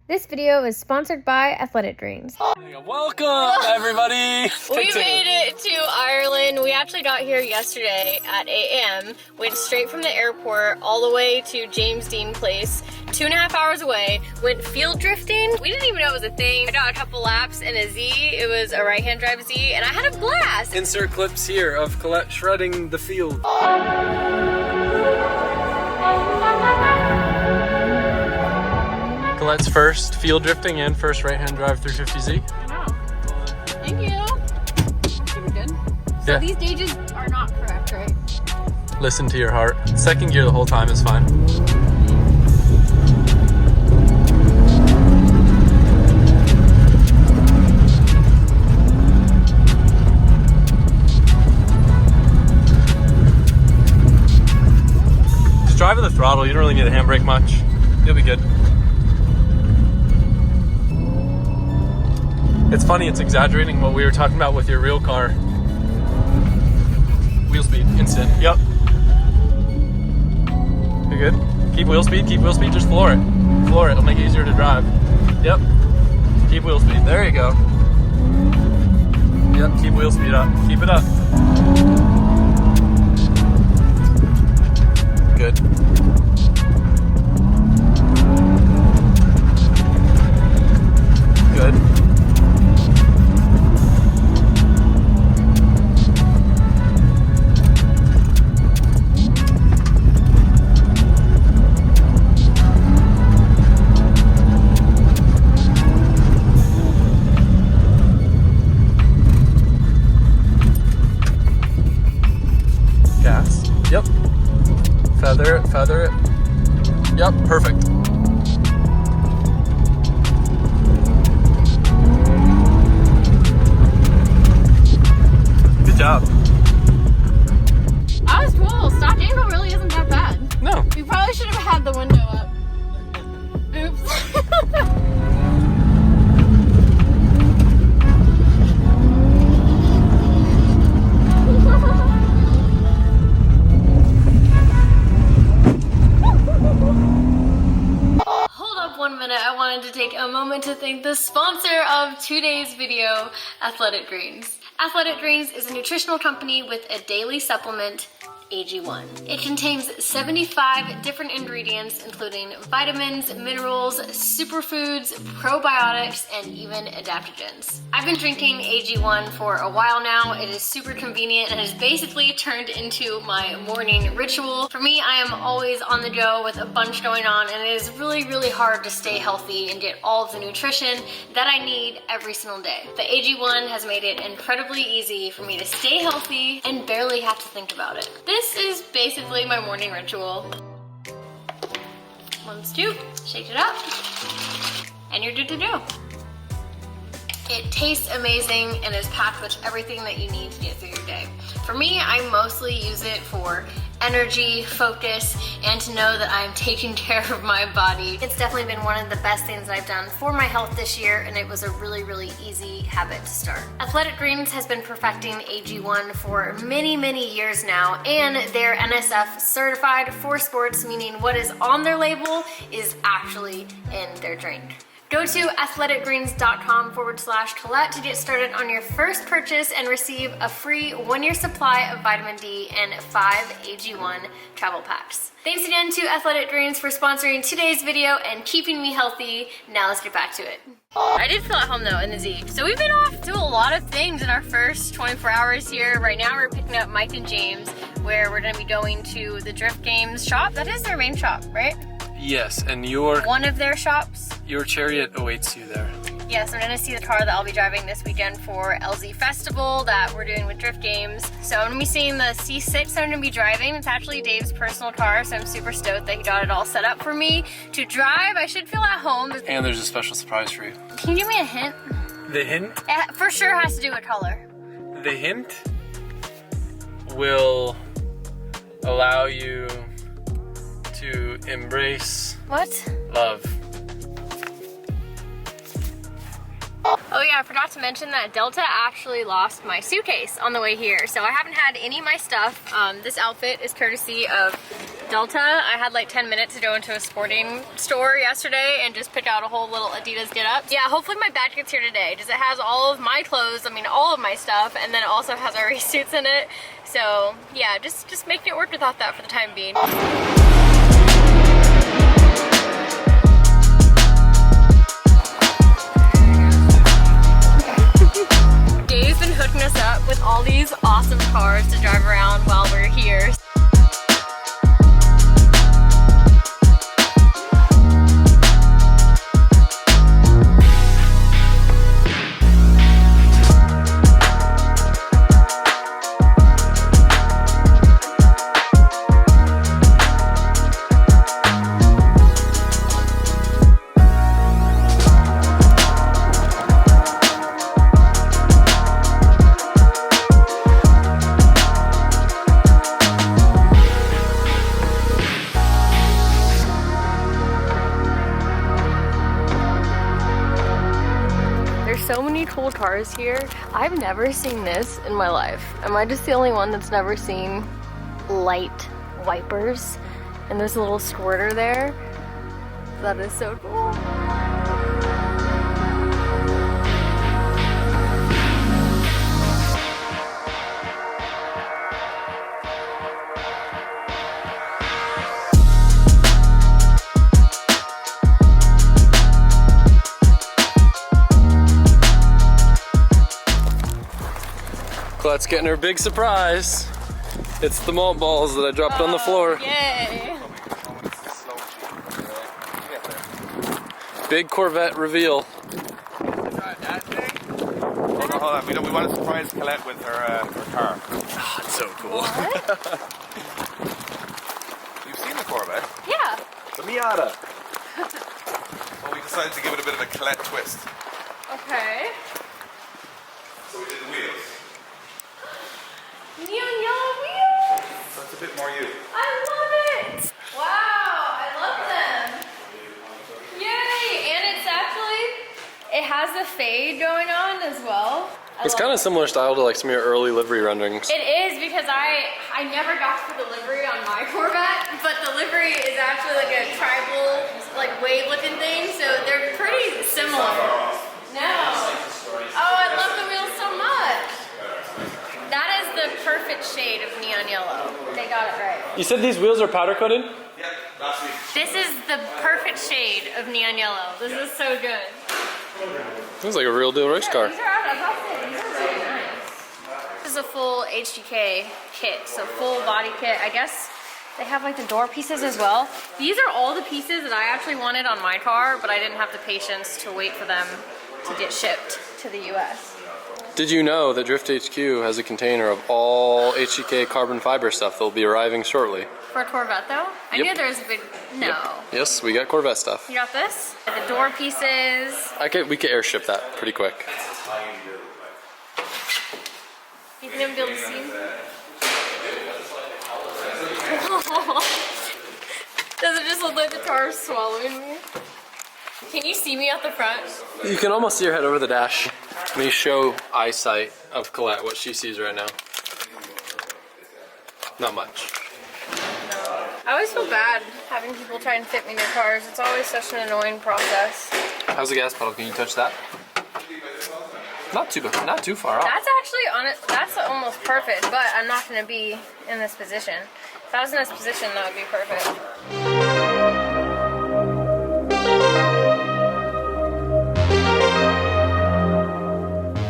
This video is sponsored by Athletic Greens. Welcome, everybody. We made it to Ireland. We actually got here yesterday at 8 a.m. Went straight from the airport all the way to James Dean Place, 2.5 hours away. Went field drifting. We didn't even know it was a thing. I got a couple laps in a Z. It was a right-hand drive Z, and I had a blast. Insert clips here of Collette shredding the field. Colette's first field drifting and first right-hand drive 350Z. I know. Thank you. Super good. So Yeah. these gauges are not correct, right? Listen to your heart. Second gear the whole time is fine. Just drive with the throttle. You don't really need a handbrake much. You'll be good. It's funny, it's exaggerating what we were talking about with your real car. Wheel speed, instant, yep. You're good? Keep wheel speed, just floor it. Floor it, it'll make it easier to drive. Yep. Keep wheel speed, there you go. Yep, keep wheel speed up, keep it up. Good. Good. Gas. Yep. Feather it, feather it. Yep, perfect. Good job. I was cool. Stock angle really isn't that bad. No. We probably should have had the window up. Oops. Hold up 1 minute. I wanted to take a moment to thank the sponsor of today's video, Athletic Greens. Athletic Greens is a nutritional company with a daily supplement, AG1. It contains 75 different ingredients, including vitamins, minerals, superfoods, probiotics, and even adaptogens. I've been drinking AG1 for a while now. It is super convenient and has basically turned into my morning ritual. For me, I am always on the go with a bunch going on, and it is really, really hard to stay healthy and get all of the nutrition that I need every single day. But AG1 has made it incredibly easy for me to stay healthy and barely have to think about it. This is basically my morning ritual. 1 scoop, shake it up, and you're good to go. It tastes amazing and is packed with everything that you need to get through your day. For me, I mostly use it for energy, focus, and to know that I'm taking care of my body. It's definitely been one of the best things that I've done for my health this year, and it was a really, really easy habit to start. Athletic Greens has been perfecting AG1 for many, many years now, and they're NSF certified for sports, meaning what is on their label is actually in their drink. Go to athleticgreens.com/Collette to get started on your first purchase and receive a free 1-year supply of vitamin D and 5 AG1 travel packs. Thanks again to Athletic Greens for sponsoring today's video and keeping me healthy. Now let's get back to it. I did feel at home though in the Z. So we've been off to a lot of things in our first 24 hours here. Right now we're picking up Mike and James, where we're gonna be going to the Drift Games shop. That is their main shop, right? Yes, and One of their shops. your chariot awaits you there. Yes, I'm gonna see the car that I'll be driving this weekend for LZ Festival that we're doing with Drift Games. So I'm gonna be seeing the C6 I'm gonna be driving. It's actually Dave's personal car, so I'm super stoked that he got it all set up for me to drive. I should feel at home. And there's a special surprise for you. Can you give me a hint? The hint? It for sure has to do with color. The hint will allow you to embrace What? love. Oh yeah, I forgot to mention that Delta actually lost my suitcase on the way here, so I haven't had any of my stuff. This outfit is courtesy of Delta. I had like 10 minutes to go into a sporting store yesterday and just pick out a whole little Adidas get up. Yeah, hopefully my batch gets here today. Just it has all of my clothes, I mean all of my stuff, and then it also has our race suits in it. So yeah, just making it work without that for the time being. Dave's been hooking us up with all these awesome cars to drive around while we're here. So many cool cars here. I've never seen this in my life. Am I just the only one that's never seen light wipers? And there's a little squirter there. That is so cool. Colette's getting her big surprise. It's the malt balls that I dropped on the floor. Yay! Big Corvette reveal. Hold on, we want to surprise Collette with her car. Oh, it's so cool. You've seen the Corvette? Yeah. It's a Miata. Well, we decided to give it a bit of a Collette twist. Okay. So we did the wheels. Neon yellow wheels! So it's a bit more you. I love it! Wow, I love them! Yay! And it's actually, it has a fade going on as well. It's kind of similar style to like some of your early livery renderings. It is, because I never got to put the livery on my Corvette, but the livery is actually like a tribal, like wave looking thing, so they're pretty similar. No. Oh, I love the wheels so much. That is the perfect shade of neon yellow. They got it right. You said these wheels are powder coated? Yeah, last week. This is the perfect shade of neon yellow. This is so good. This is like a real deal race car. These are really nice. This is a full HDK kit, so full body kit. I guess they have like the door pieces as well. These are all the pieces that I actually wanted on my car, but I didn't have the patience to wait for them to get shipped to the US. Did you know that Drift HQ has a container of all HDK carbon fiber stuff that will be arriving shortly? For a Corvette though? I Yep. knew there was a big, no. Yep. Yes, we got Corvette stuff. You got this? The door pieces. We could airship that pretty quick. You think I'm gonna be able to see? Does it just look like the car is swallowing me? Can you see me out the front? You can almost see your head over the dash. Let me show eyesight of Collette what she sees right now. Not much. I always feel bad having people try and fit me in their cars. It's always such an annoying process. How's the gas pedal? Can you touch that? Not too far off. That's actually that's almost perfect, but I'm not going to be in this position. If I was in this position, that would be perfect.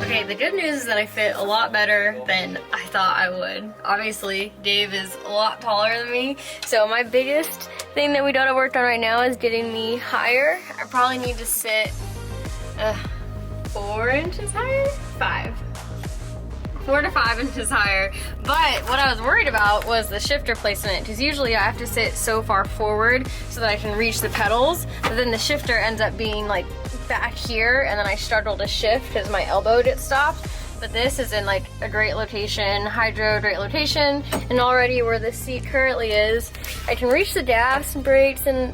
Okay, the good news is that I fit a lot better than I thought I would. Obviously, Dave is a lot taller than me, so my biggest thing that we gotta work on right now is getting me higher. I probably need to sit 4 inches higher? 5. 4 to 5 inches higher. But what I was worried about was the shifter placement, because usually I have to sit so far forward so that I can reach the pedals, but then the shifter ends up being like back here, and then I struggle to shift because my elbow gets stopped. But this is in like a great location, hydro, great location, and already where the seat currently is, I can reach the gas and brakes, and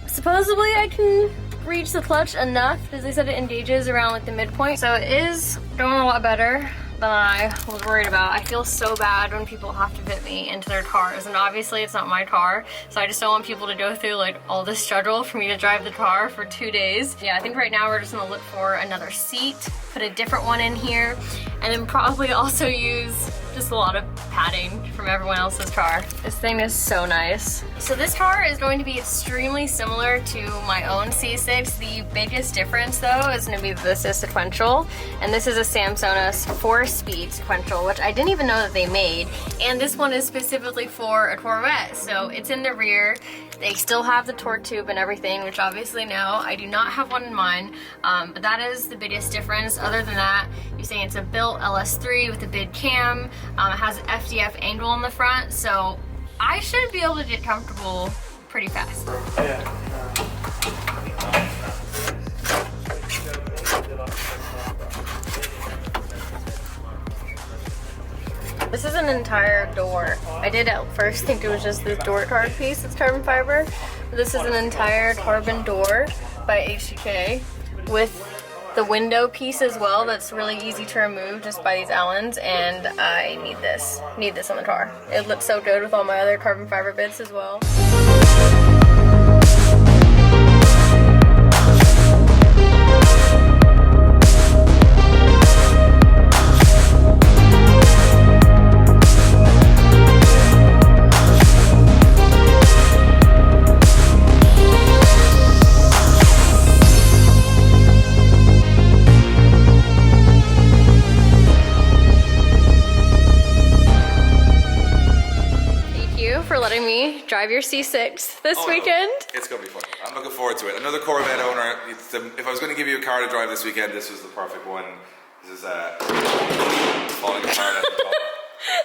supposedly I can reach the clutch enough because they said it engages around like the midpoint. So it is going a lot better. than I was worried about. I feel so bad when people have to fit me into their cars, and obviously it's not my car, so I just don't want people to go through like all this struggle for me to drive the car for 2 days. Yeah, I think right now we're just gonna look for another seat, put a different one in here, and then probably also use just a lot of padding from everyone else's car. This thing is so nice. So this car is going to be extremely similar to my own C6. The biggest difference though is gonna be this is sequential, and this is a Samsonus 4-speed sequential, which I didn't even know that they made. And this one is specifically for a Corvette, so it's in the rear. They still have the torque tube and everything, which obviously now I do not have one in mine, but that is the biggest difference. Other than that, you're saying it's a built LS3 with a big cam. It has an FDF angle on the front, so I should be able to get comfortable pretty fast. This is an entire door. I did at first think it was just this door card piece that's carbon fiber. But this is an entire carbon door by HDK with the window piece as well that's really easy to remove just by these Allens, and I need this on the car. It looks so good with all my other carbon fiber bits as well. Drive your C6 this weekend. No. It's gonna be fun. I'm looking forward to it. Another Corvette owner. If I was going to give you a car to drive this weekend, this was the perfect one. This is falling apart.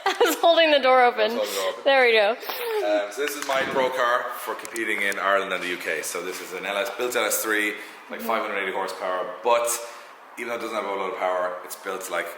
I was holding the door open. There we go. So this is my pro car for competing in Ireland and the UK. So this is an built LS3, like 580 horsepower. But even though it doesn't have a lot of power, it's built like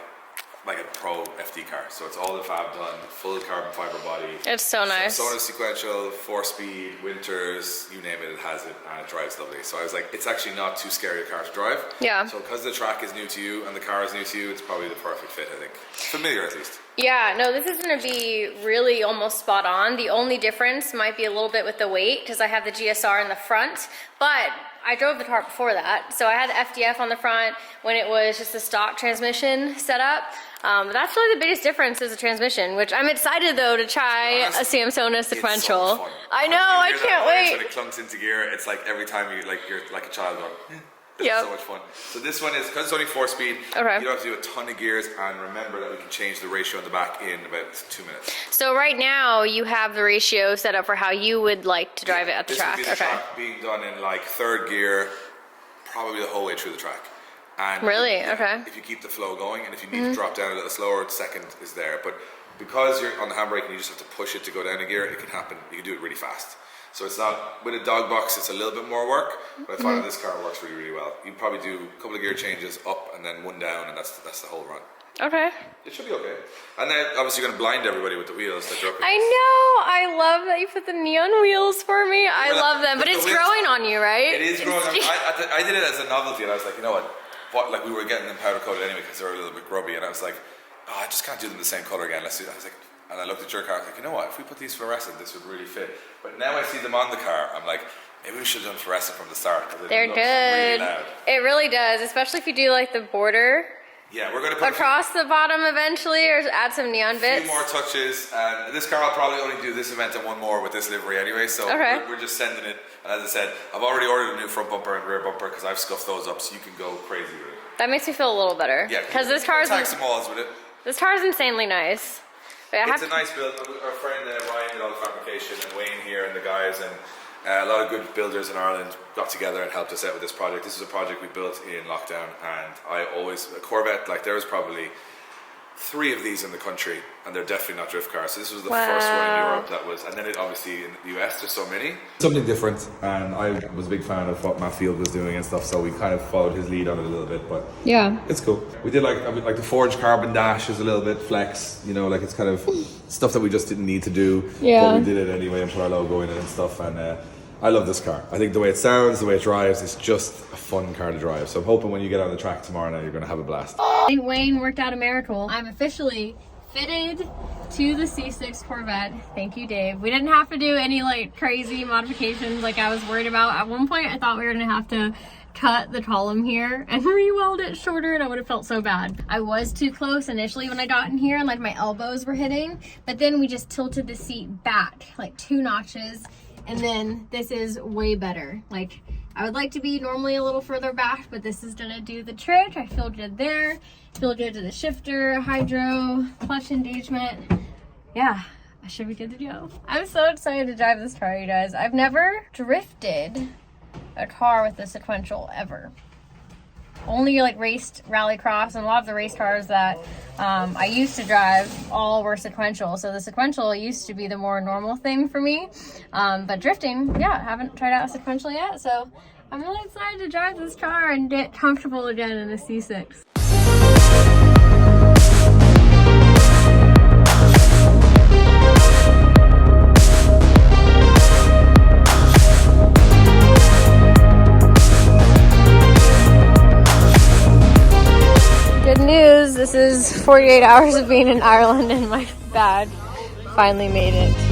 a pro FD car. So it's all the fab done, full carbon fiber body. It's so nice. So sequential, 4-speed, winters, you name it, it has it, and it drives lovely. So I was like, it's actually not too scary a car to drive. Yeah. So because the track is new to you and the car is new to you, it's probably the perfect fit, I think. Familiar at least. Yeah, no, this is gonna be really almost spot on. The only difference might be a little bit with the weight, because I have the GSR in the front, but I drove the car before that. So I had the FDF on the front when it was just a stock transmission setup. That's really the biggest difference is the transmission, which I'm excited though to try a Samsonus sequential. So fun. I know, I can't wait. When it clunks into gear, it's like every time you're like a child going, it's so much fun. So this one is, because it's only 4-speed, you don't have to do a ton of gears, and remember that we can change the ratio on the back in about 2 minutes. So right now you have the ratio set up for how you would like to drive it at the track. This would be the track being done in like 3rd gear, probably the whole way through the track. And really? Okay. If you keep the flow going, and if you need to drop down a little slower, 2nd is there. But because you're on the handbrake and you just have to push it to go down a gear, it can happen. You can do it really fast. So it's not, with a dog box, it's a little bit more work, but I find that this car works really, really well. You probably do a couple of gear changes up and then one down, and that's the whole run. Okay. It should be okay. And then obviously you're going to blind everybody with the wheels that you're up I know. I love that you put the neon wheels for me. I love them, but it's growing on you, right? It is growing on me. I did it as a novelty, and I was like, you know what, like we were getting them powder coated anyway because they were a little bit grubby, and I was like, oh, I just can't do them the same color again. Let's do that. I was like, and I looked at your car, I was like, you know what, if we put these fluorescent, this would really fit. But now I see them on the car, I'm like, maybe we should have done fluorescent from the start. They're good. Really it really does, especially if you do like the border. Yeah, we're going to put across the bottom eventually, or add some neon bits. A few more touches, and this car I'll probably only do this event and one more with this livery anyway, so we're just sending it. And as I said, I've already ordered a new front bumper and rear bumper because I've scuffed those up, so you can go crazy with it. That makes me feel a little better. Yeah, because this car is with it. This car is insanely nice. It's a nice build. Our friend Ryan did all the fabrication, and Wayne here and the guys, and a lot of good builders in Ireland got together and helped us out with this project. This is a project we built in lockdown, and a Corvette, like there was probably 3 of these in the country, and they're definitely not drift cars. So this was the first one in Europe that was, and then obviously in the US there's so many. Something different, and I was a big fan of what Matt Field was doing and stuff, so we kind of followed his lead on it a little bit, but yeah, it's cool. We did like the forged carbon dash is a little bit flex, you know, like it's kind of stuff that we just didn't need to do, but we did it anyway and put our logo in it and stuff, and I love this car. I think the way it sounds, the way it drives, it's just a fun car to drive. So I'm hoping when you get on the track tomorrow night, you're going to have a blast. I think Wayne worked out a miracle. I'm officially fitted to the C6 Corvette. Thank you, Dave. We didn't have to do any like crazy modifications like I was worried about. At one point, I thought we were going to have to cut the column here and re-weld it shorter, and I would have felt so bad. I was too close initially when I got in here and like my elbows were hitting, but then we just tilted the seat back like 2 notches, and then this is way better. Like, I would like to be normally a little further back, but this is gonna do the trick. I feel good there. Feel good to the shifter, hydro, clutch engagement. Yeah, I should be good to go. I'm so excited to drive this car, you guys. I've never drifted a car with a sequential ever. Only like raced rallycross, and a lot of the race cars that I used to drive all were sequential. So the sequential used to be the more normal thing for me. But drifting, yeah, I haven't tried out a sequential yet. So I'm really excited to drive this car and get comfortable again in the C6. Good news, this is 48 hours of being in Ireland and my bag finally made it.